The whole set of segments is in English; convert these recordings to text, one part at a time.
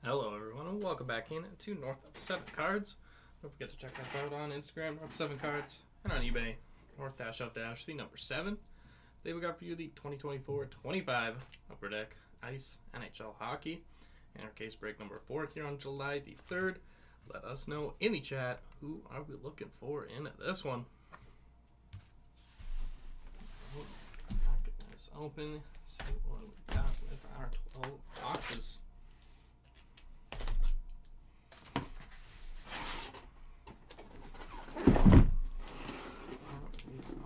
Hello everyone and welcome back in to North of 7 Cards. Don't forget to check us out on Instagram, North 7 Cards, and on eBay, North-of- the number 7. Today we got for you the 2024-25 Upper Deck Ice NHL Hockey. And our case break number 4 here on July the 3rd. Let us know in the chat who are we looking for in this one. Get this open, see what we got with our 12 boxes.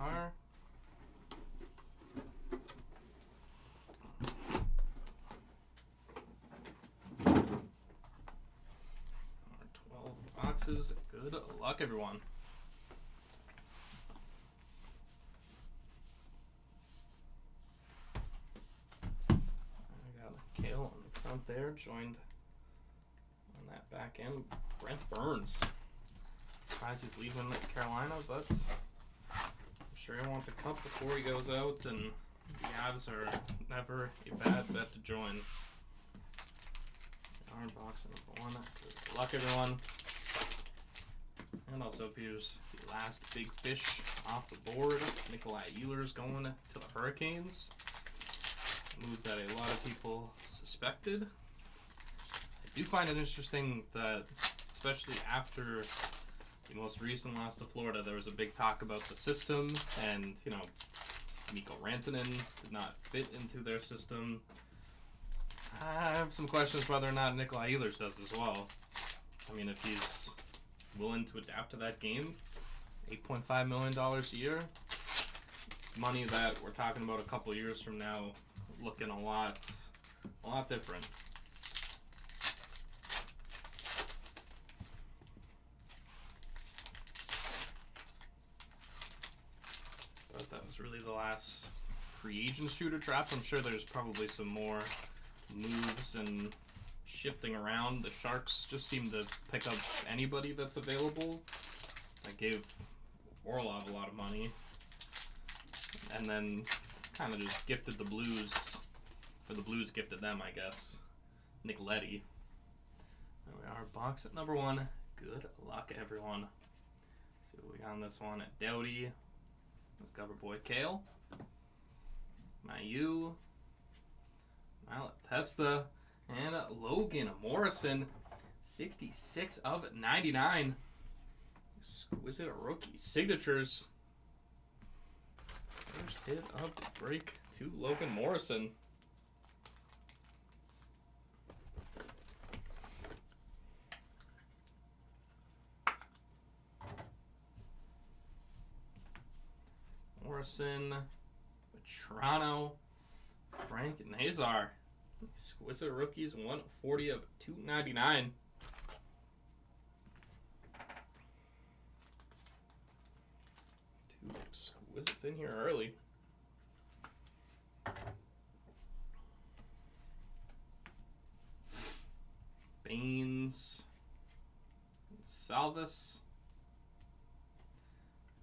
Our 12 boxes. Good luck, everyone. I got Kale on the front there, joined on that back end. Brent Burns. Surprised he's leaving Carolina, but I'm sure he wants a cup before he goes out, and the Avs are never a bad bet to join. Our box number 1. Good luck, everyone. And also appears the last big fish off the board. Nikolai Ehlers going to the Hurricanes. A move that a lot of people suspected. I do find it interesting that, especially after the most recent loss to Florida, there was a big talk about the system, and Mikko Rantanen did not fit into their system. I have some questions whether or not Nikolai Ehlers does as well. I mean, if he's willing to adapt to that game, $8.5 million a year, it's money that we're talking about a couple years from now looking a lot different. But that was really the last free agent shooter draft. I'm sure there's probably some more moves and shifting around. The Sharks just seem to pick up anybody that's available. I gave Orlov a lot of money, and then kind of just gifted the Blues, or the Blues gifted them, I guess. Nick Leddy. There we are, box at number 1. Good luck, everyone. See what we got on this one. At Doughty, Discover Boy Kale, Mayu, Malatesta, and Logan Morrison, 66 of 99. Exquisite rookie signatures. First hit of the break to Logan Morrison. Morrison, Toronto, Frank Nazar. Exquisite rookies, 140 of 299. Two exquisites in here early. Baines, Salvis,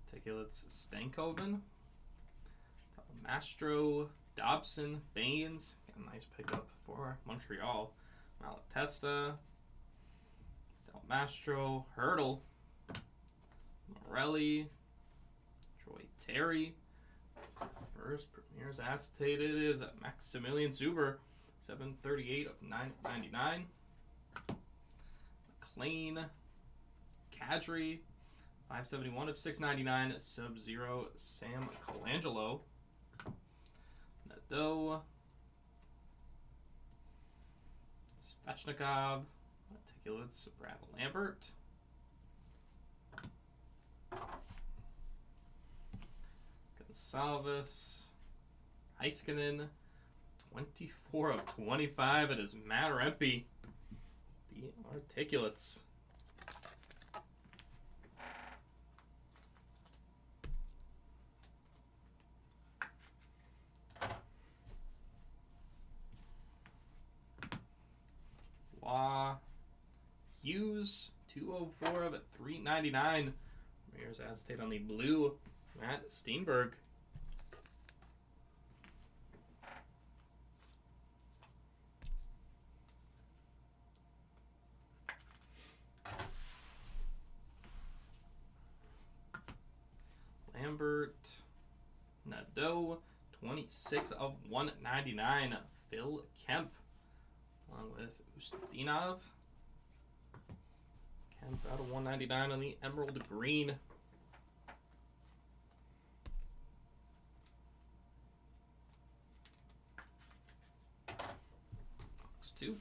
Articulates Stankoven, Mastro, Dobson, Baines. A nice pickup for Montreal. Malatesta, Del Mastro, Hurdle, Morelli, Troy Terry. First Premier's acetated is Maximilian Zuber, 738 of 999. McLean, Kadri, 571 of 699. Sub-Zero, Sam Colangelo. Nadeau, Svechnikov, Articulates, Brad Lambert, Gonsalves, Heiskanen, 24 of 25. It is Matt Rempe, the Articulates. Hughes, 204 of 399. Ramirez acetate on the blue. Matt Steenberg. Bordeaux, 26 of 199. Phil Kemp, along with Ustinov. Kemp out of 199 on the Emerald Green. Box 2.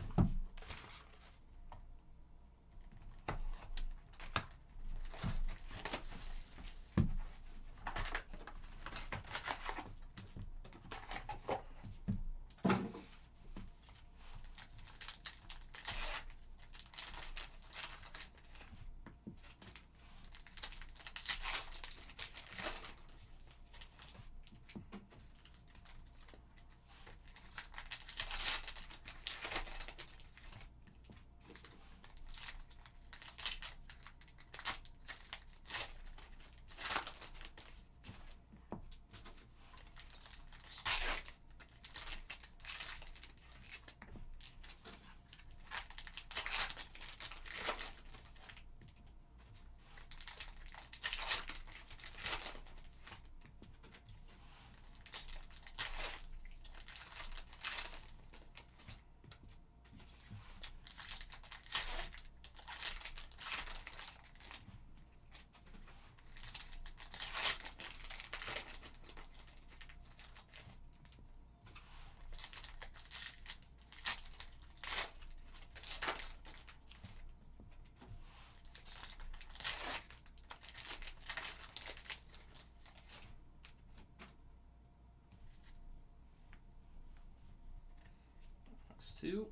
Box 2.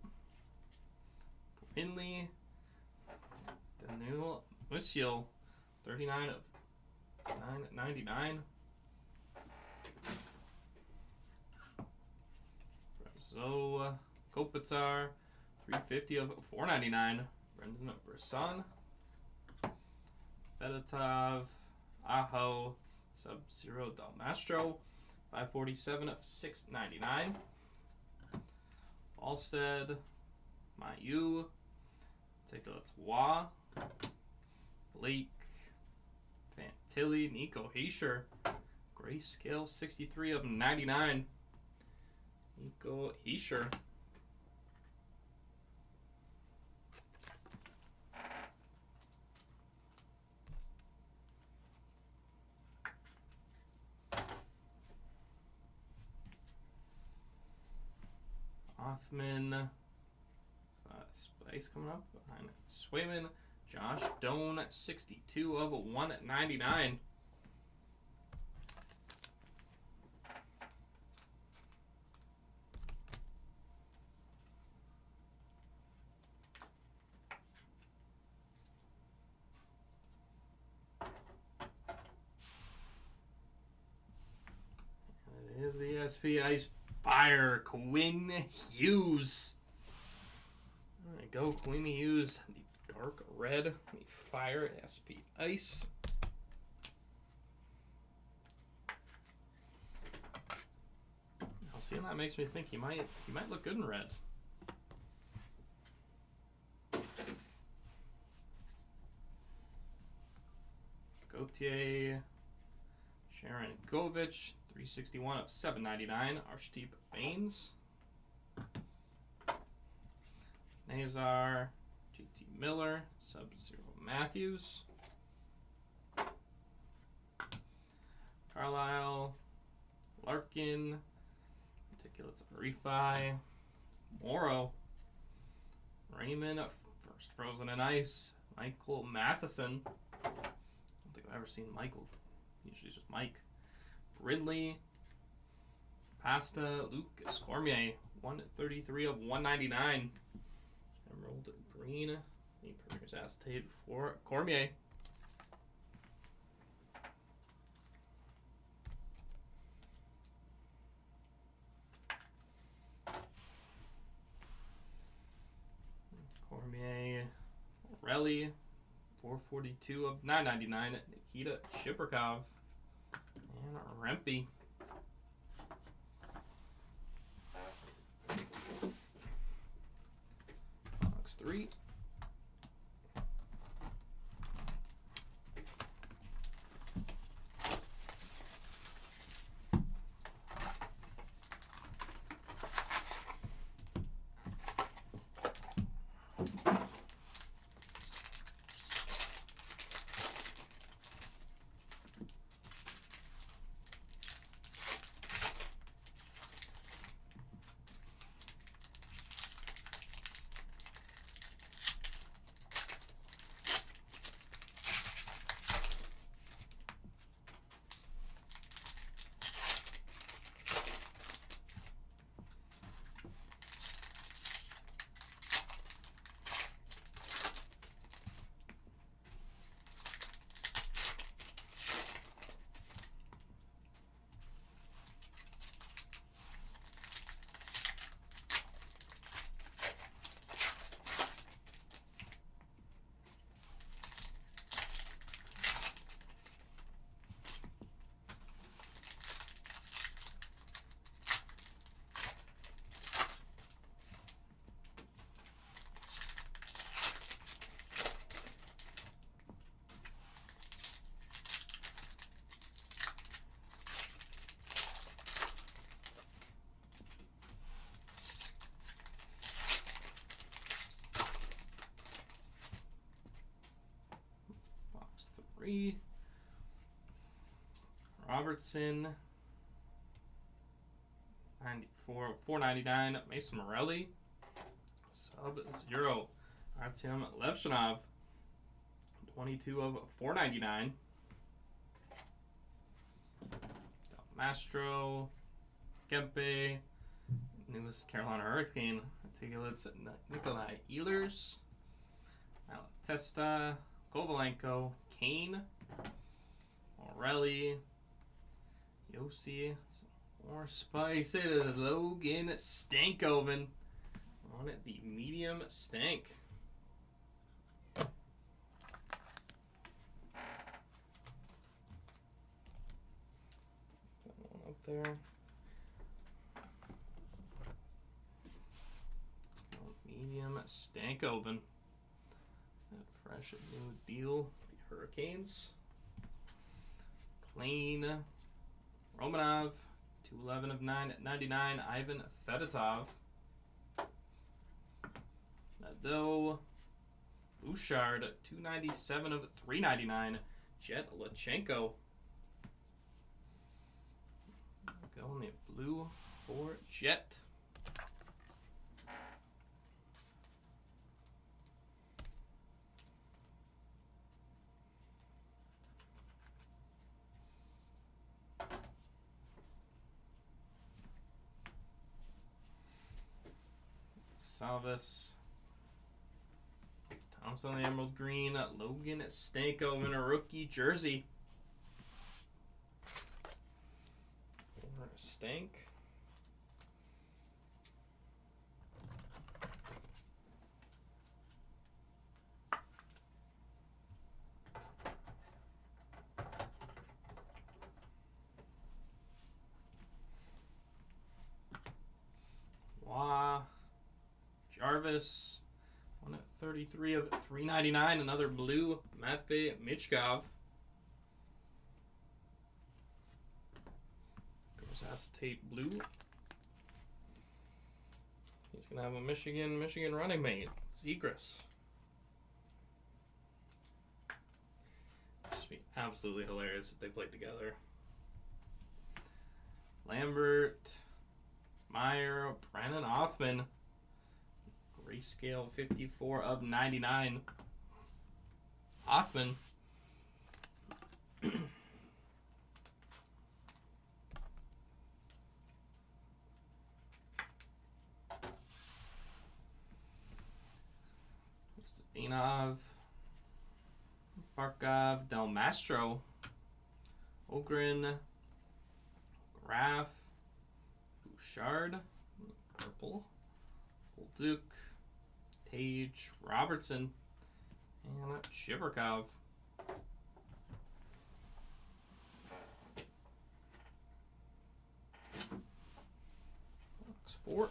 Finley. Daniel Musial, 39 of 999. Brazo Kopitar, 350 of 499. Brendan Brisson. Fedotov, Aho, Sub-Zero Del Mastro, 547 of 699. Alstead, Mayu, Tickets Wah, Blake, Fantilli, Nico Heischer, Grayscale 63 of 99. Nico Heischer. Othman, Spice coming up behind Swayman. Josh Doan, 62 of 199. It is the SP Ice Fire, Quinn Hughes. There we go, Quinn Hughes, the dark red, the Fire SP Ice. Now seeing that makes me think he might look good in red. Gautier, Sharon Govich, 361 of 799. Archetype Baines. Nazar, JT Miller, Sub-Zero Matthews. Carlisle, Larkin, Articulates Refi, Morrow, Raymond, first Frozen in Ice, Michael Matheson. I don't think I've ever seen Michael. Usually just Mike. Ridley, Pasta, Lucas Cormier, 133 of 199. Emerald Green, the Premier's acetate for Cormier. Cormier, Relly, 442 of 999. Nikita Shiprikov. And Rempe. Box 3. 3. Robertson. 94, 499. Mason Morelli. Sub-Zero. Artem Levshinov. 22 of 499. Del Mastro. Kempe. Newest Carolina Hurricane. Articulates Nikolai Ehlers. Malatesta. Kovalenko. Kane. Morelli. Yossi. More spice. It is Logan Stankoven on it, the medium stank. That one up there. Medium Stankoven. That fresh new deal. The Hurricanes. Plain Romanov. 211 of 999. Ivan Fedotov. Nadeau. Bouchard. 297 of 399. Jet Lachenko. Go on the blue for Jet. Salvis. Thompson on the Emerald Green. Logan Stankoven, a rookie jersey. Or Stank. Wah. Jarvis, 133 of 399. Another blue, Matvey Michkov. There's acetate blue. He's gonna have a Michigan running mate, Zegras. Just be absolutely hilarious if they played together. Lambert, Meyer, Brandon Othman. Grayscale 54 of 99. Othman. Dinov. Barkov. Del Mastro. Ogren. Graf. Bouchard. Purple. Duke. Tage, Robertson, and Chibrikov. Box 4.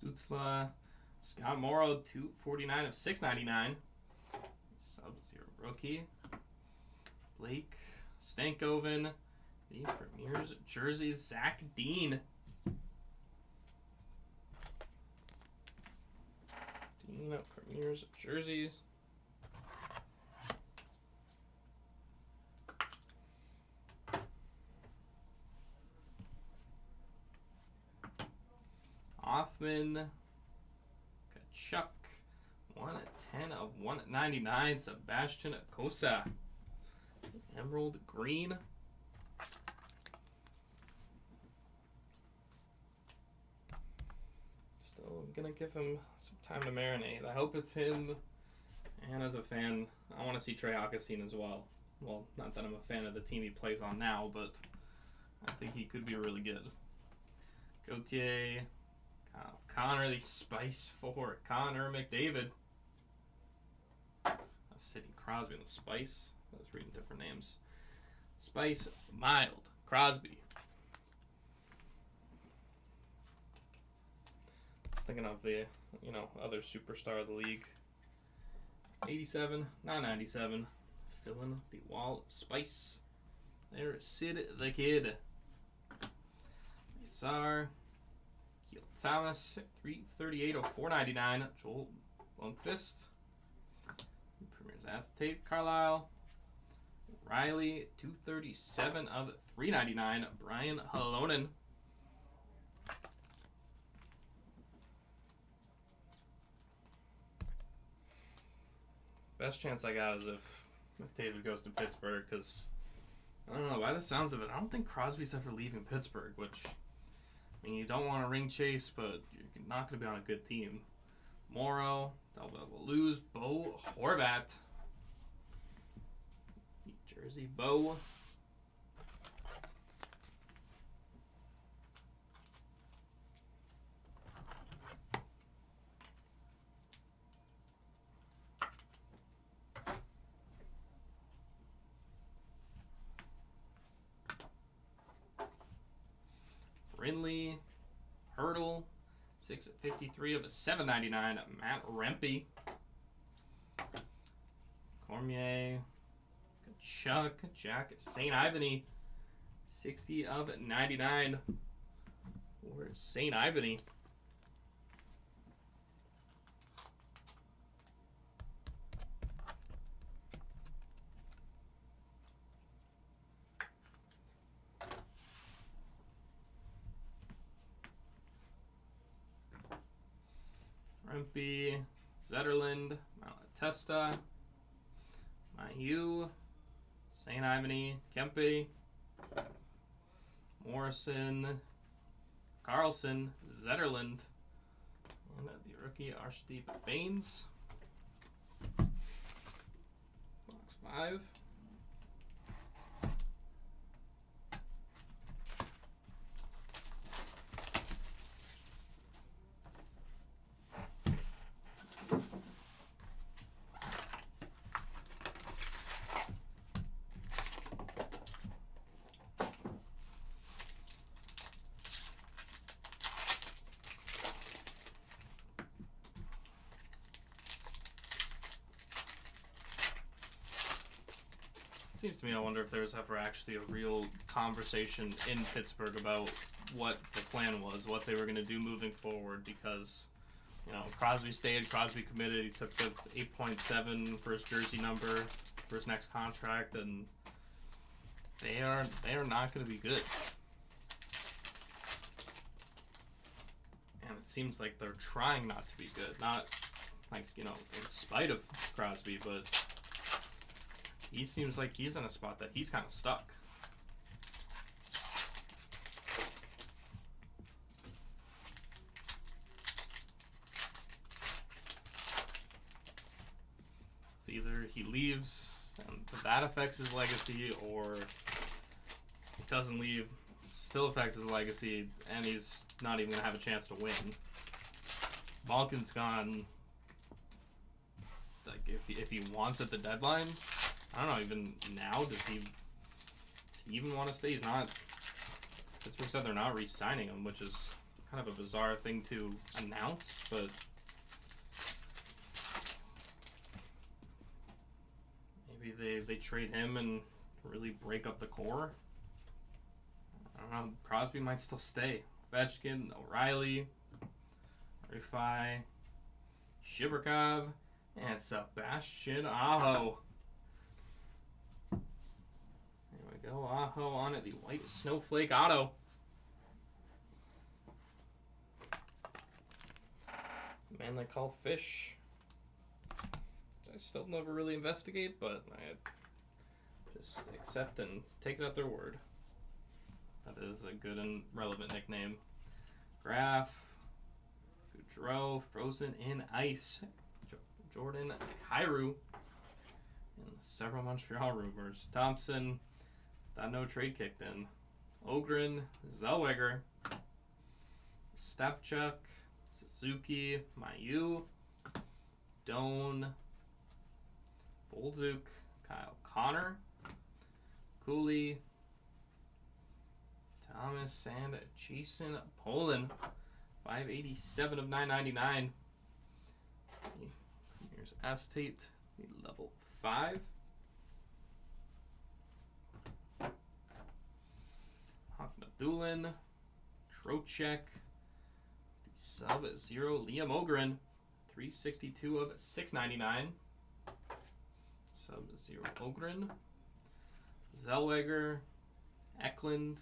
Stutzla, Scott Morrow, 249 of 699. Sub-Zero rookie. Blake Stankoven. The Premier's jersey, Zach Dean. Dean Premier's jerseys. Hoffman. Kachuk. 110 of 199. Sebastian Kosa. Emerald green. Still gonna give him some time to marinate. I hope it's him. And as a fan, I want to see Trey Augustine as well. Well, not that I'm a fan of the team he plays on now, but I think he could be really good. Gauthier. Connor, the Spice for Connor McDavid. Sidney Crosby and the Spice. I was reading different names. Spice, Mild, Crosby. I was thinking of the, other superstar of the league. 87, not 97. Filling the wall of Spice. There's Sid the Kid. Czar. Keel Thomas, 338 of 499. Joel Lundqvist. Premier's acetate. Carlisle. Riley, 237 of 399. Brian Halonen. Best chance I got is if McDavid goes to Pittsburgh, because I don't know, by the sounds of it, I don't think Crosby's ever leaving Pittsburgh, which, I mean, you don't want to ring chase, but you're not going to be on a good team. Morrow, they'll lose. Bo Horvat. Jersey, Bo. Brindley, Hurdle, 653 of a 799. Matt Rempe, Cormier, Kachuk, Jack St. Ivany, 60 of 99 for St. Ivany. Rempe, Zetterland, Malatesta, Mayu, St. Ivany, Kempe, Morrison, Carlson, Zetterland, and the rookie Arshdeep Baines. Box 5. Seems to me, I wonder if there was ever actually a real conversation in Pittsburgh about what the plan was, what they were going to do moving forward, because, Crosby stayed, Crosby committed, he took the 8.7 for his jersey number for his next contract, and they are not going to be good. And it seems like they're trying not to be good, not like, in spite of Crosby, but he seems like he's in a spot that he's kind of stuck. So either he leaves and that affects his legacy, or he doesn't leave, still affects his legacy, and he's not even going to have a chance to win. Malkin's gone. Like, if he wants at the deadline, I don't know, even now, does he even want to stay? He's not. Pittsburgh said they're not re-signing him, which is kind of a bizarre thing to announce, but Maybe they trade him and really break up the core. I don't know. Crosby might still stay. Ovechkin, O'Reilly, Rifai, Shiberkov, and Sebastian Aho. There we go. Aho on it. The white snowflake auto. Man they call fish. I still never really investigate, but I just accept and take it at their word. That is a good and relevant nickname. Graf, Goudreau, Frozen in Ice, Jordan Kyrou, and several Montreal rumors. Thompson, that no trade kicked in. Ogren, Zellweger, Stepchuk, Suzuki, Mayu, Doan, Bolduc, Kyle Connor, Cooley, Thomas, and Jason Poland. 587 of 999. Here's Acetate, level 5. Hawkmadulin, Trocheck, the Sub-Zero Liam Ogren, 362 of 699. Sub-Zero Ogren, Zellweger, Eklund,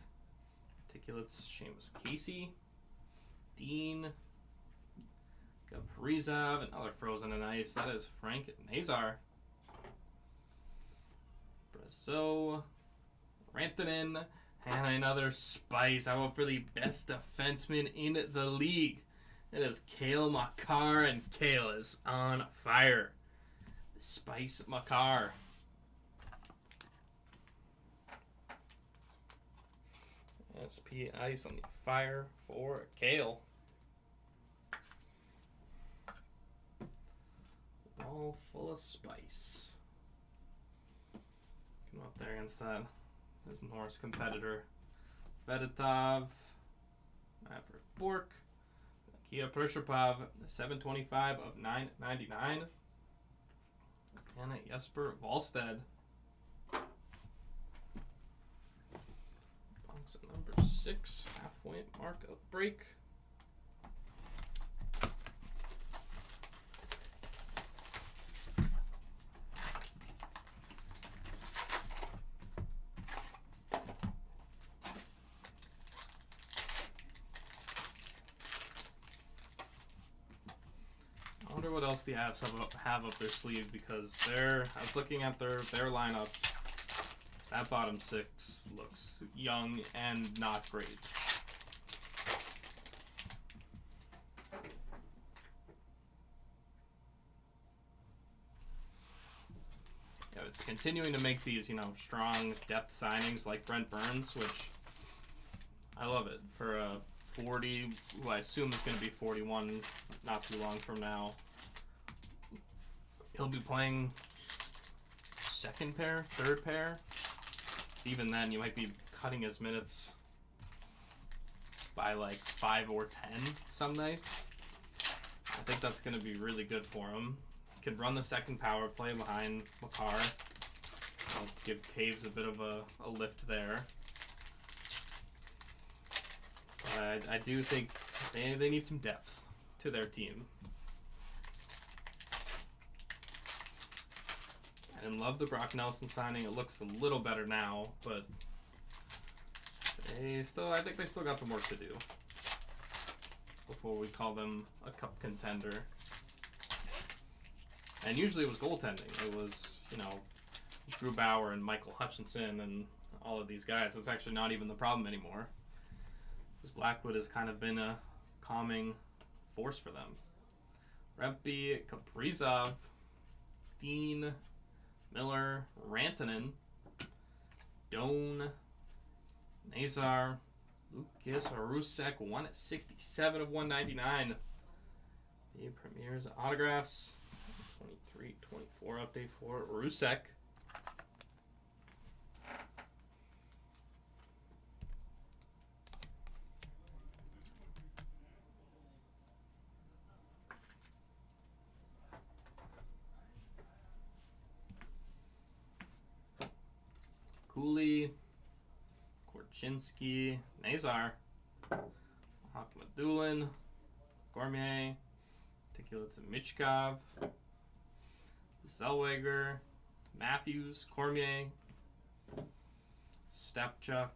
Articulates Seamus Casey, Dean, Kaprizov, another Frozen in Ice. That is Frank Nazar. Brazeau, Rantanen, and another Spice. I went for the best defenseman in the league. It is Cale Makar, and Cale is on fire. The Spice Makar. SP Ice on the fire for Cale. All full of spice. Come up there against that. His Norris competitor. Fedotov. Maverick Bork. Nikita Proshopov. 725 of 999. And a Jesper Wallstead. Box at number 6. Halfway mark of break. I wonder what else the Avs have up their sleeve, because I was looking at their lineup. That bottom 6 looks young and not great. Yeah, it's continuing to make these, strong depth signings like Brent Burns, which I love it for a 40, who I assume is going to be 41 not too long from now. He'll be playing second pair, third pair. Even then, you might be cutting his minutes by like 5 or 10 some nights. I think that's going to be really good for him. He could run the second power play behind Makar. I'll give Caves a bit of a lift there. But I do think they need some depth to their team. I didn't love the Brock Nelson signing. It looks a little better now, but I think they still got some work to do before we call them a cup contender. And usually it was goaltending. It was, Drew Bauer and Michael Hutchinson and all of these guys. That's actually not even the problem anymore, because Blackwood has kind of been a calming force for them. Rempe, Kaprizov, Dean, Miller, Rantanen, Doan, Nazar, Lucas Rusek, 167 of 199. The Premier's autographs, 23-24 update for Rusek. Chinsky, Nazar, Akhmadulin, Gourmet, Tikulitz Michkov, Zellweger, Matthews, Cormier, Stepchuk,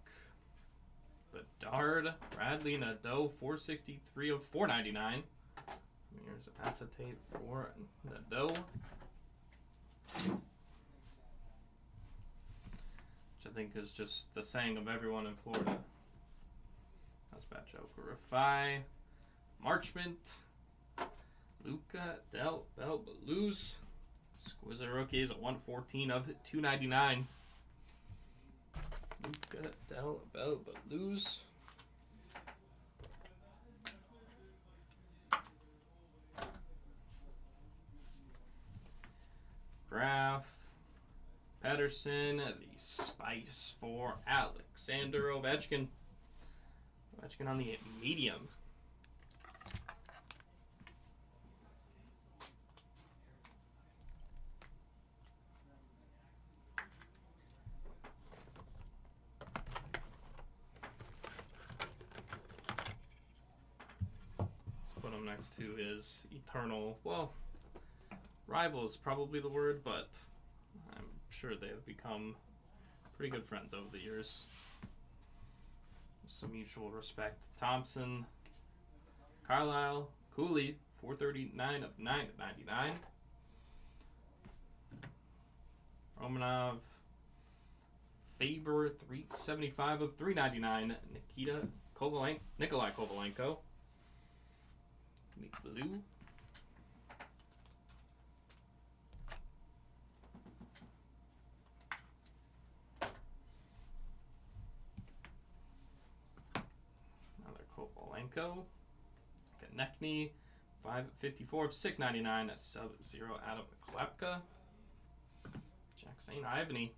Bedard, Bradley, Nadeau, 463 of 499. Here's acetate for Nadeau. Which I think is just the saying of everyone in Florida. That's a bad joke. Rafai, Marchment, Luca Del Belbaluz. Exquisite rookies at 114 of 299. Luca Del Belbaluz. Graf, Pedersen, the Spice for Alexander Ovechkin. Ovechkin on the medium. Let's put him next to his eternal, well, rival is probably the word, but I'm sure they have become pretty good friends over the years. Some mutual respect. Thompson, Carlisle, Cooley, 439 of 999. Romanov, Faber, 375 of 399. Nikolai Kovalenko, blue. Kovalenko, Konechny, 554 of 699. Sub-Zero Adam Klepka, Jack St. Ivany.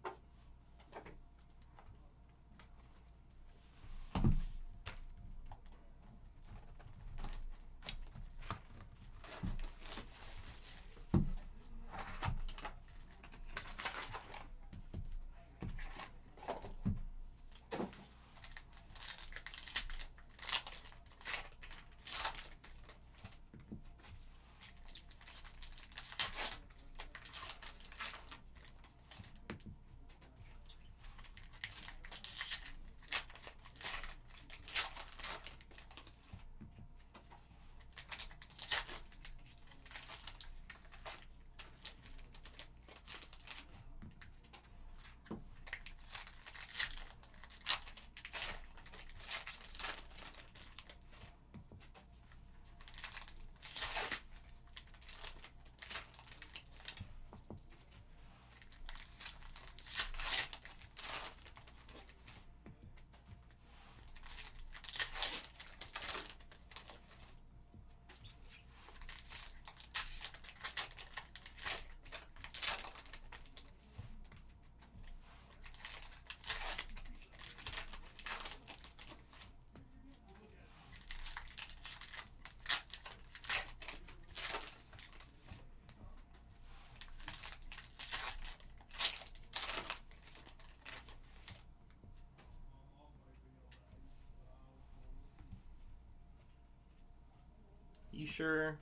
Escher,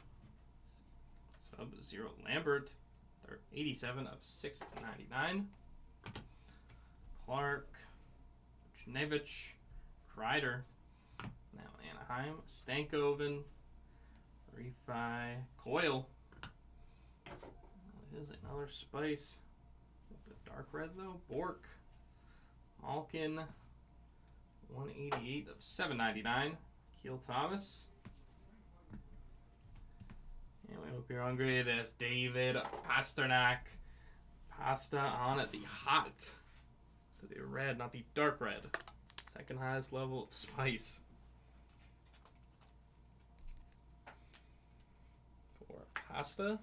Sub-Zero Lambert, 87 of 699. Clark, Chnevich, Kreider, now Anaheim, Stankoven, Refi, Coyle. That is another Spice with the dark red though. Bork, Malkin, 188 of 799. Keel Thomas. And we hope you're hungry. There's David Pasternak. Pasta on it. The hot. So the red, not the dark red. Second highest level of Spice. For Pasta.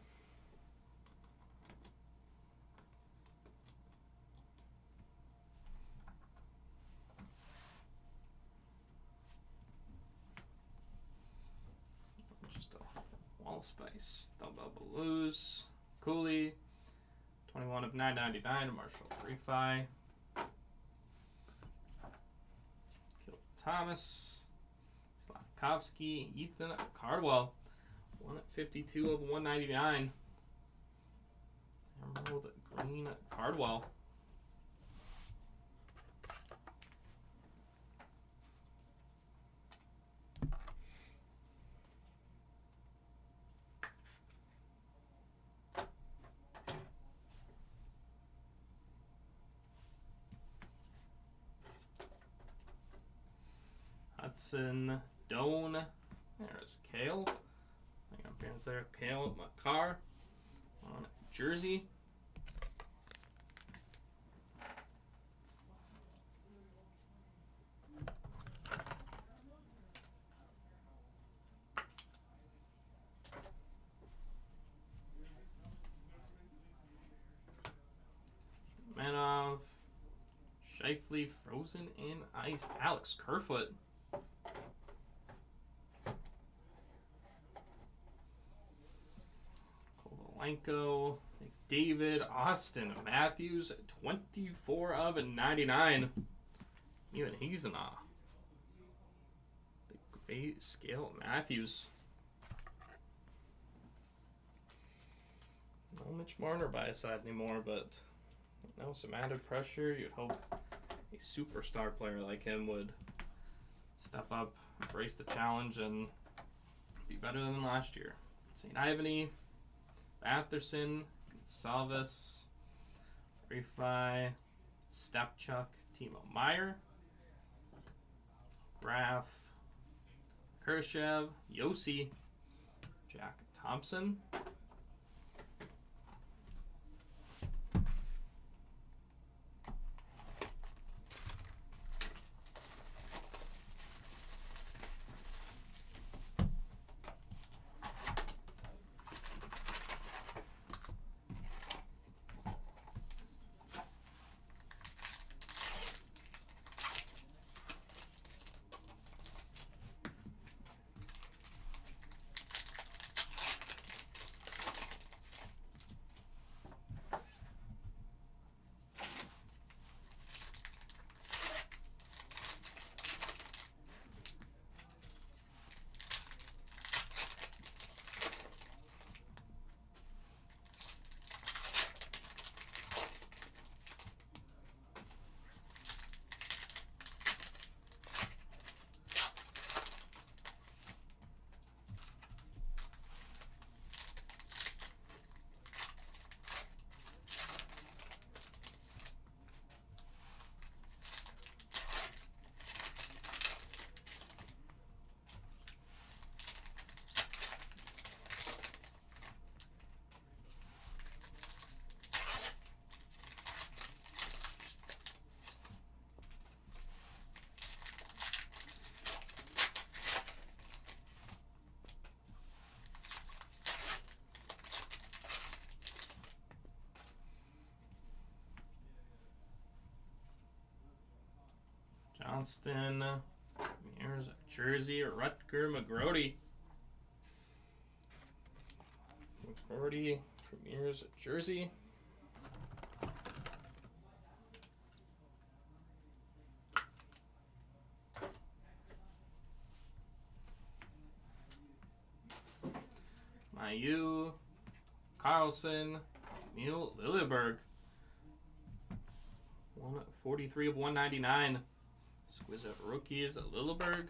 Spice, Double Blues, Cooley, 21 of 999, Marshall Refi. Thomas, Slavkovsky, Ethan Cardwell. 1/52 of 199. Emerald green Cardwell. Hudson, Doan. There's Kale. Hang on, appearance there. Kale McCarr on jersey. Manov, Shifley, Frozen in Ice. Alex Kerfoot. Kovalenko, David, Austin Matthews, 24 of 99. Even he's in awe. The great scale Matthews. No Mitch Marner by his side anymore, but now some added pressure. You'd hope a superstar player like him would step up, embrace the challenge, and be better than last year. St. Ivany, Batherson, Gonsalves, Refi, Stepchuk, Timo Meyer, Graf, Kershev, Yossi, Jack Thompson, Johnston, here's a jersey, Rutger McGrody. McGrody, Premier's jersey. Mayu, Carlson, Neil Lilleberg. 143 of 199. Exquisite rookies at Lilleberg.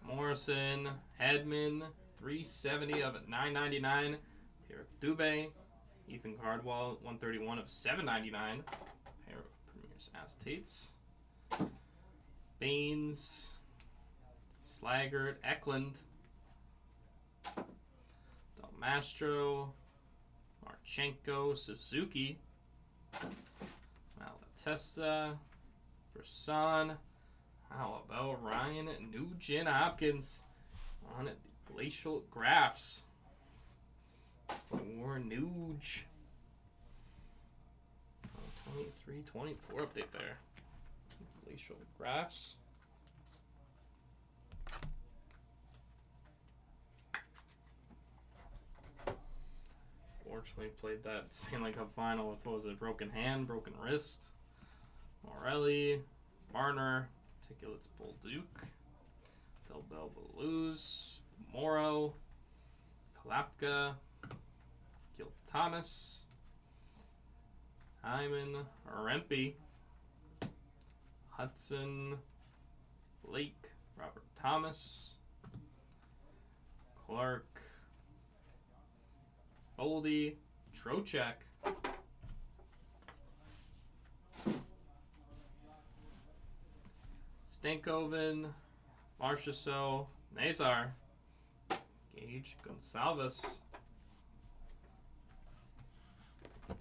Morrison, Hedman, 370 of 999. Pierre Dubé, Ethan Cardwell, 131 of 799. Pair of Premier's Aztecs. Baines, Slaggert, Eklund, Del Mastro, Marchenko, Suzuki, Malatesta, Brisson. How about Ryan Nugent Hopkins on it? The Glacial Graphs for Nuge. 23-24 update there. Glacial Graphs. unfortunately played that Stanley Cup final with, what was it, broken hand, broken wrist. Morelli, Marner, Articulates Bolduc, Del Bel Beluz, Morrow, Kalapka, Gil Thomas, Hyman, Rempe, Hudson, Blake, Robert Thomas, Clark, Boldy, Trocheck, Stankoven, Marchessault, Nazar, Gage, Gonsalves, our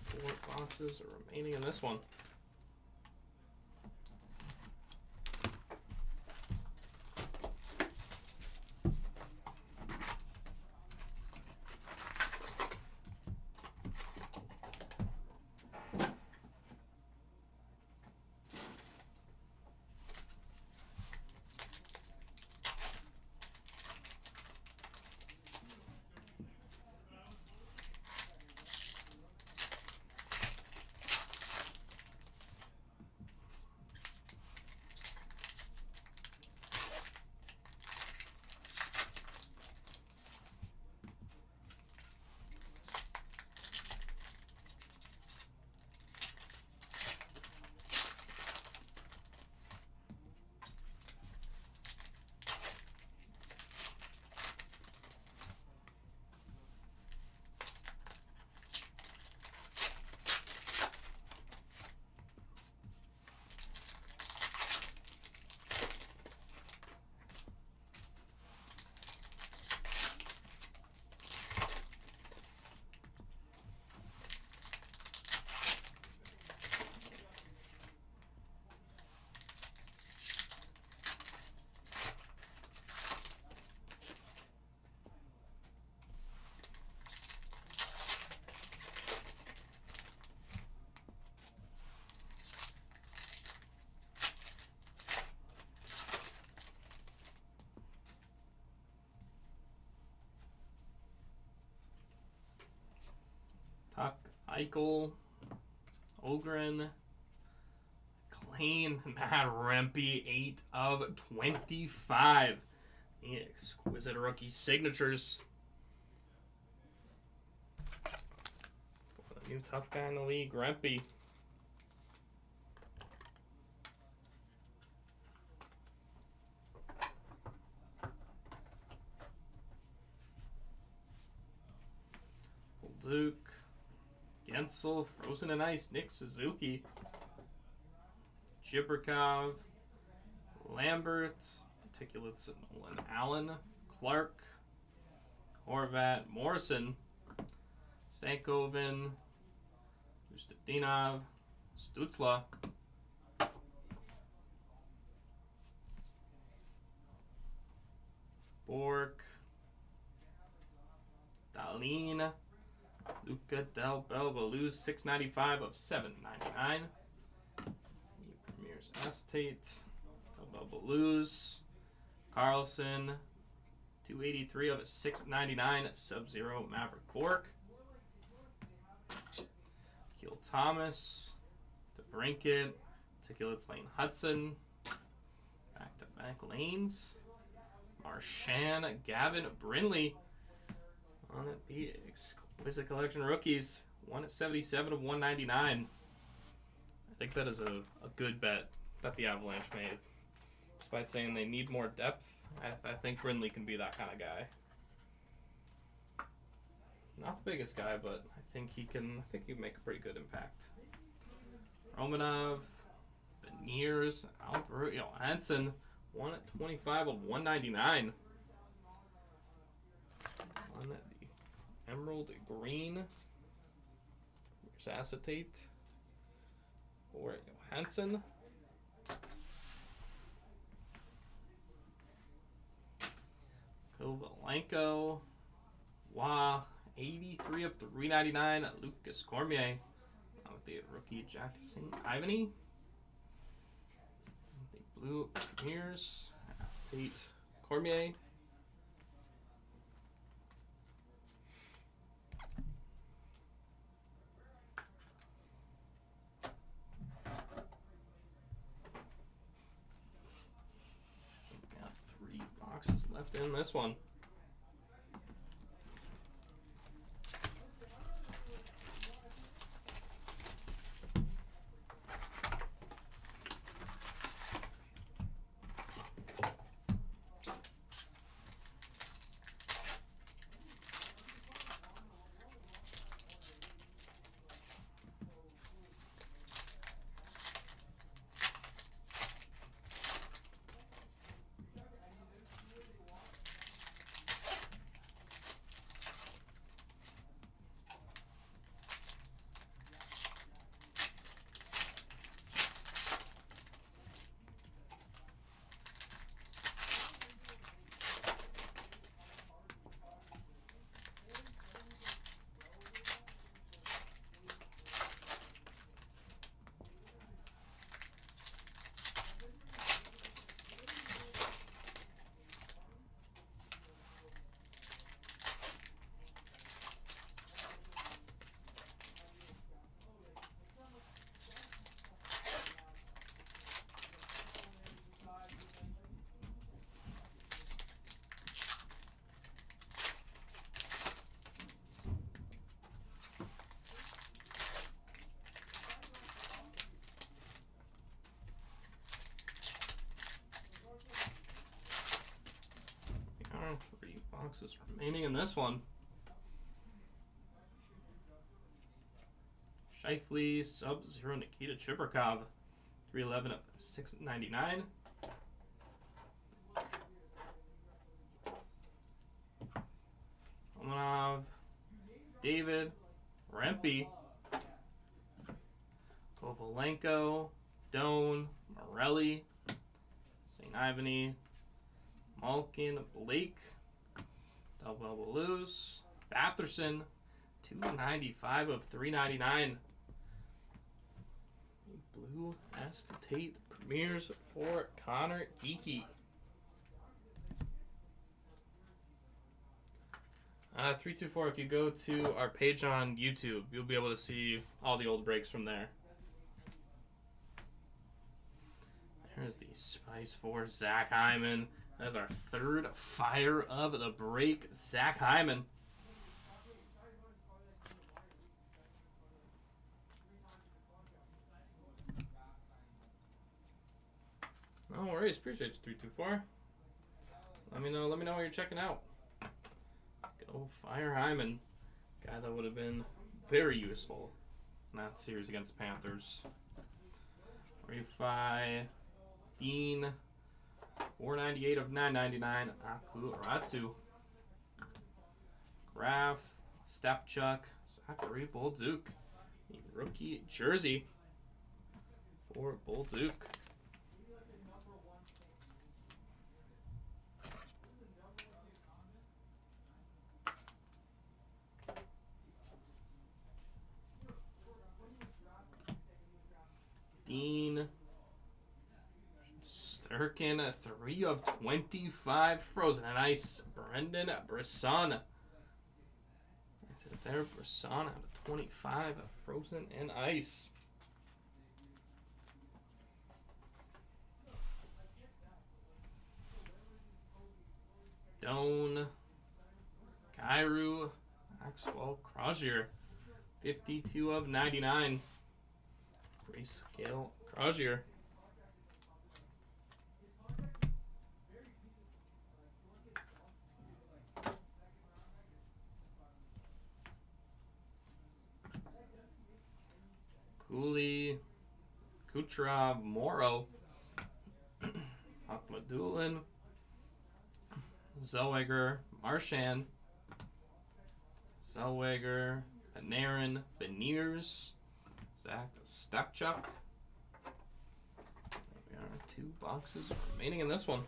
4 boxes are remaining in this one. Tuck, Eichel, Ogren, Klein, Matt Rempe, 8 of 25. The exquisite rookie signatures. The new tough guy in the league, Rempe. Duke, Gensel, Frozen in Ice, Nick Suzuki, Jibrikov, Lambert, Articulates Nolan Allen, Clark, Horvat, Morrison, Stankoven, Ustadinov, Stutzla, Bork, Dahlin, Luca Del Bel Beluz, 695 of 799. Premier's Estate, Del Bel Beluz, Carlson, 283 of 699. Sub-Zero Maverick Bork, Keel Thomas, DeBrincat, Articulates Lane Hudson, back-to-back lanes, Marchand, Gavin Brindley on it, the Exquisite Collection rookies, 177 of 199. I think that is a good bet that the Avalanche made. Despite saying they need more depth, I think Brindley can be that kind of guy. Not the biggest guy, but I think he can make a pretty good impact. Romanov, Beniers, Albert, Hansen, 125 of 199. On the Emerald Green, here's Acetate for Johansson. Kovalenko, 83 of 399. Lucas Cormier with the rookie Jack St. Ivany. The blue Premiers, Acetate Cormier. left in this one. There are 3 boxes remaining in this one. Shifley, Sub-Zero, Nikita Chibrikov, 311 of 699. Romanov, David, Rempe, Kovalenko, Doan, Morelli, St. Ivany, Malkin, Blake, Double Blues, Batherson, 295 of 399. Blue acetate premieres for Connor Geeky. 324, if you go to our page on YouTube, you'll be able to see all the old breaks from there. There's the Spice for Zach Hyman. That's our 3rd fire of the break, Zach Hyman. No worries, appreciate you, 324. Let me know what you're checking out. Go Fire Hyman. Guy that would have been very useful in that series against the Panthers. Refi Dean, 498 of 999. Aku Aratsu. Graf, Stepchuk, Zachary Bolduc. The rookie jersey for Bolduc. Dean Sturkin, 3 of 25, frozen and ice. Brendan Brisson. Is it there? Brisson out of 25, frozen and ice. Doan, Kairu, Maxwell Crozier, 52 of 99. Grayscale Crozier. Cooley, Kucherov, Morrow, Akmadulin, Zellweger, Marchand, Zellweger, Panarin, Beniers, Zach Stepchuk. There we are, 2 boxes remaining in this one.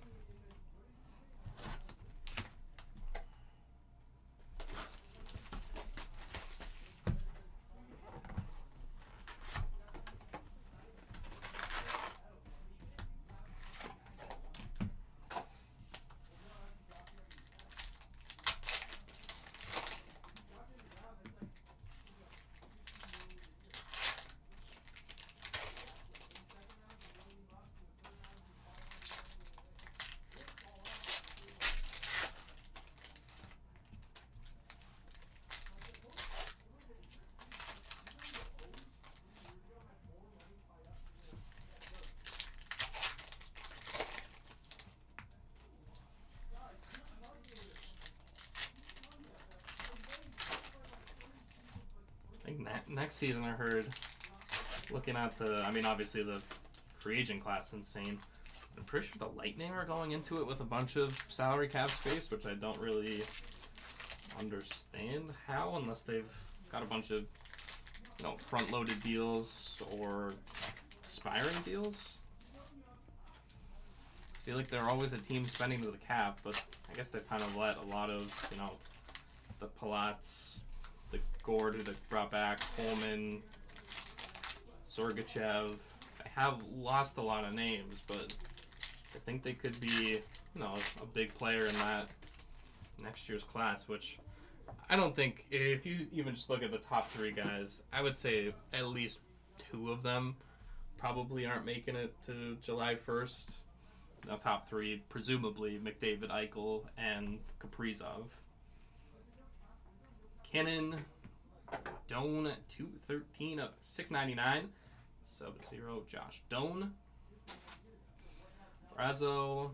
next season I heard, looking at the, I mean, obviously the free agent class is insane. I'm pretty sure the Lightning are going into it with a bunch of salary cap space, which I don't really understand how, unless they've got a bunch of, front-loaded deals or expiring deals. I feel like they're always a team spending to the cap, but I guess they've kind of let a lot of, the Palats, the Gord who they brought back, Coleman, Sergachev. I have lost a lot of names, but I think they could be, a big player in that next year's class, which I don't think, if you even just look at the top 3 guys, I would say at least 2 of them probably aren't making it to July 1st. The top 3, presumably McDavid, Eichel, and Kaprizov. Kinnan, Doan, 213 of 699. Sub-0, Josh Doan. Brazo,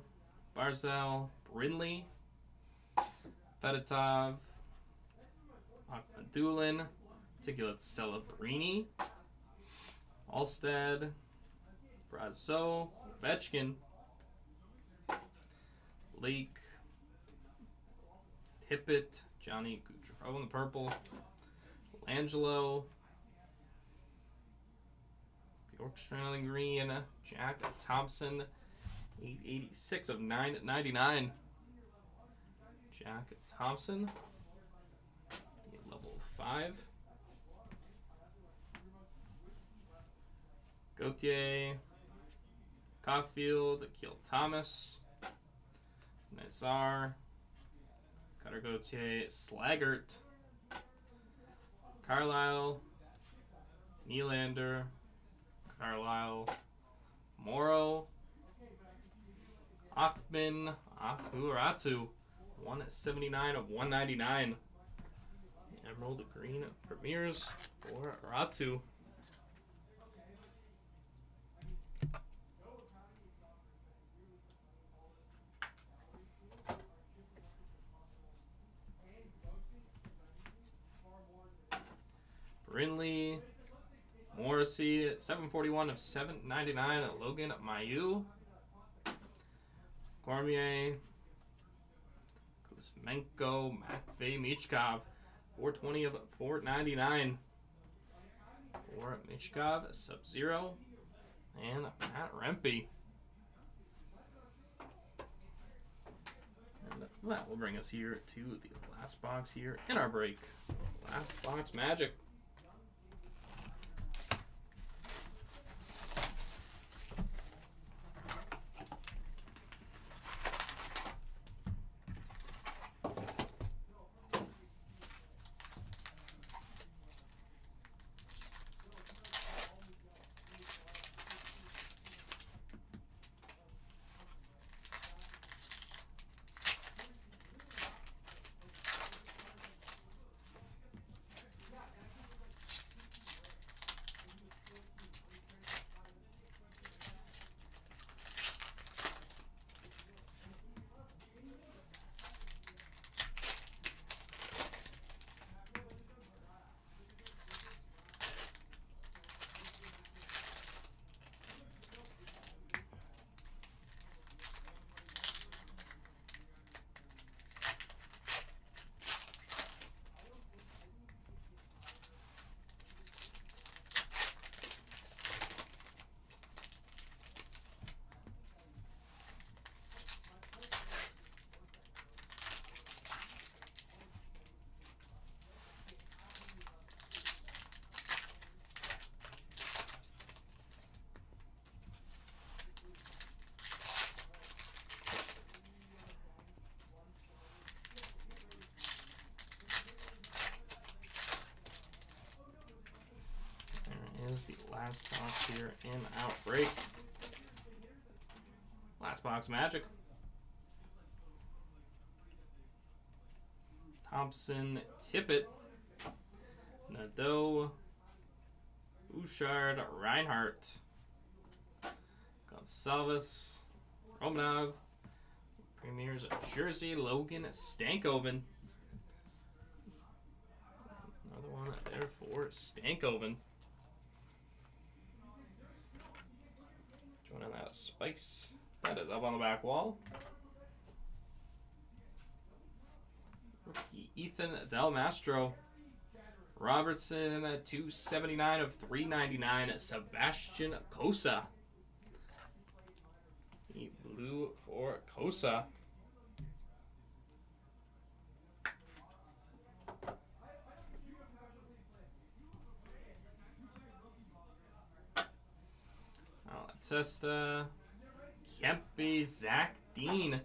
Barzal, Brindley, Fedotov, Dulin, Articulate Celebrini, Alstead, Brazo, Ovechkin, Lake, Tippett, Johnny Gaudreau in the purple, Langelo, Bjorkstrand in green, Jack Thompson, 886 of 999. Jack Thompson, level 5. Gauthier, Caulfield, Akil Thomas, Nazar, Cutter Gauthier, Slaggert, Carlisle, Nylander, Carlisle, Morrow, Othman, Akuratu, 179 of 199. Emerald Green premieres for Ratu. Brindley, Morrissey, 741 of 799. Logan Mailloux, Cormier, Kuzmenko, Matvey Michkov, 420 of 499. For Michkov, Sub-0, and Matt Rempe. And that will bring us here to the last box here in our break. Last box magic. The last box here in Outbreak. Last box magic. Thompson, Tippett, Nadeau, Bouchard, Reinhardt, Gonsalves, Romanov, Premier's Jersey, Logan Stankoven. Another one there for Stankoven. Joining that Spice. That is up on the back wall. Rookie Ethan Del Mastro. Robertson at 279 of 399. Sebastian Cosa. The blue for Cosa. Testa, Kempe, Zach Dean.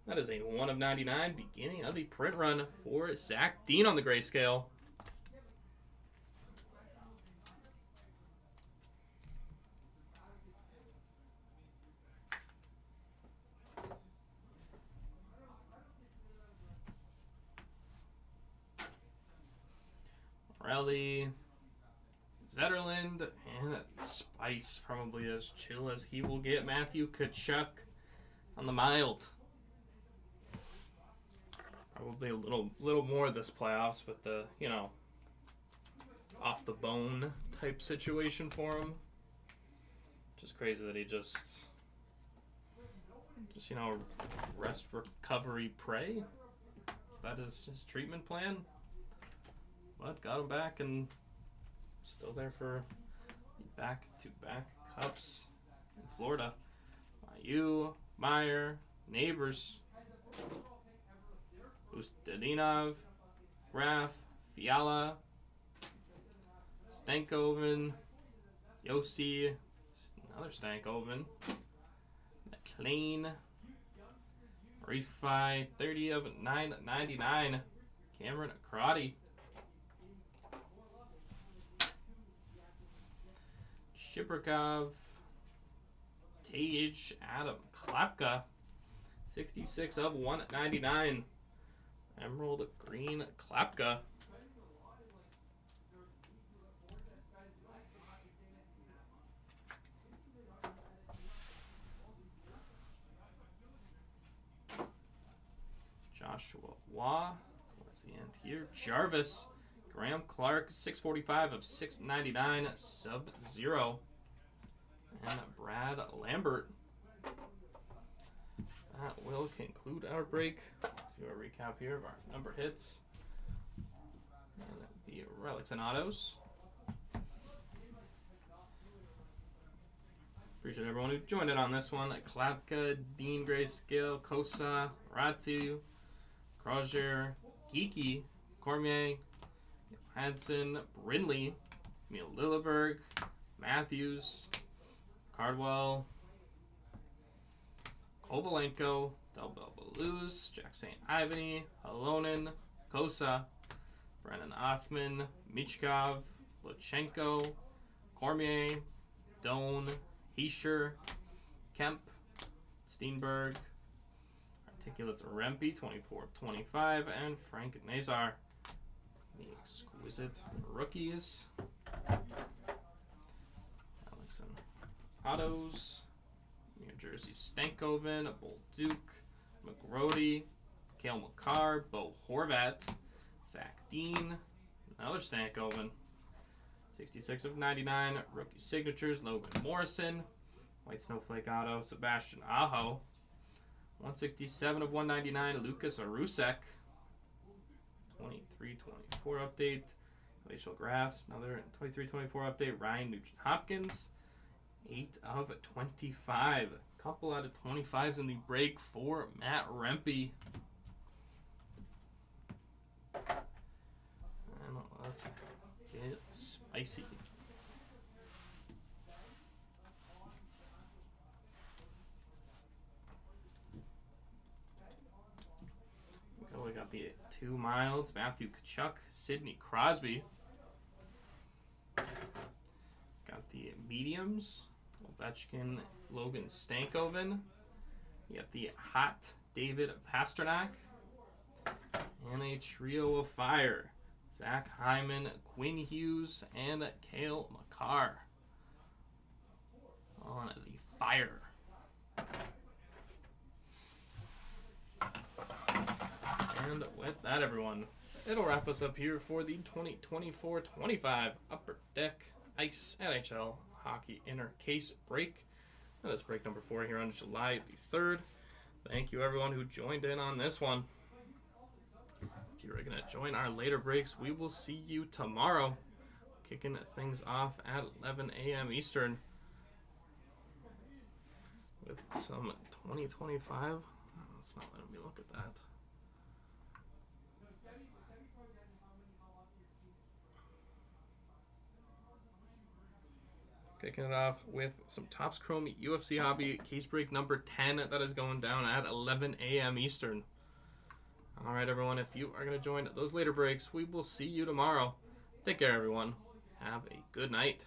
That is a 1 of 99, beginning of the print run for Zach Dean on the grayscale. Rally, Zetterland, and Spice, probably as chill as he will get. Matthew Tkachuk on the mild. Probably a little more this playoffs with the, you know, off the bone type situation for him. Just crazy that he just you know, rest, recovery, pray. Is that his treatment plan? But got him back and still there for back-to-back cups in Florida. Mayu, Meyer, Neighbors, Ustedinov, Graf, Fiala, Stankoven, Yossi, another Stankoven, McLean, Refi, 30 of 999, Cameron Crotty, Shiprikov, Tage, Adam Klapka, 66 of 199. Emerald Green Klapka. Joshua Waugh. Where's the end here? Jarvis. Graham Clark, 645 of 699. Sub-Zero. And Brad Lambert. That will conclude our break. Let's do a recap here of our number hits. And the relics and autos. Appreciate everyone who joined in on this one. Klapka, Dean Grayscale, Cosa, Ratu, Crozier, Geeky, Cormier, Hansen, Brindley, Emil Lilleberg, Matthews, Cardwell, Kovalenko, Del Belbaluz, Jack St. Ivany, Halonen, Cosa, Brennan Othman, Michkov, Lochenko, Cormier, Doan, Heischer, Kemp, Steenberg, Articulates Rempe, 24 of 25, and Frank Nazar. The exquisite rookies. Alex and Autos. New Jersey Stankoven, Bold Duke, McGrody, Cale Makar, Bo Horvat, Zach Dean, another Stankoven. 66 of 99, rookie signatures, Logan Morrison, White Snowflake Auto, Sebastian Aho, 167 of 199, Lucas Arusek, 23-24 update, Glacial Graphs, another 23-24 update, Ryan Nugent-Hopkins, 8 of 25, couple out of 25s in the break for Matt Rempe. And let's get spicy. We got the 2 milds, Matthew Tkachuk, Sidney Crosby. Got the mediums, Ovechkin, Logan Stankoven. You got the hot David Pasternak. And a trio of fire, Zach Hyman, Quinn Hughes, and Cale Makar on the fire. And with that, everyone, it'll wrap us up here for the 2024-25 Upper Deck Ice NHL Hockey Inner Case break. That is break number 4 here on July the 3rd. Thank you everyone who joined in on this one. If you're going to join our later breaks, we will see you tomorrow. Kicking things off at 11 a.m. Eastern with some 2025. It's not letting me look at that. Kicking it off with some Topps Chrome UFC Hobby case break number 10 that is going down at 11 a.m. Eastern. All right, everyone, if you are going to join those later breaks, we will see you tomorrow. Take care, everyone. Have a good night.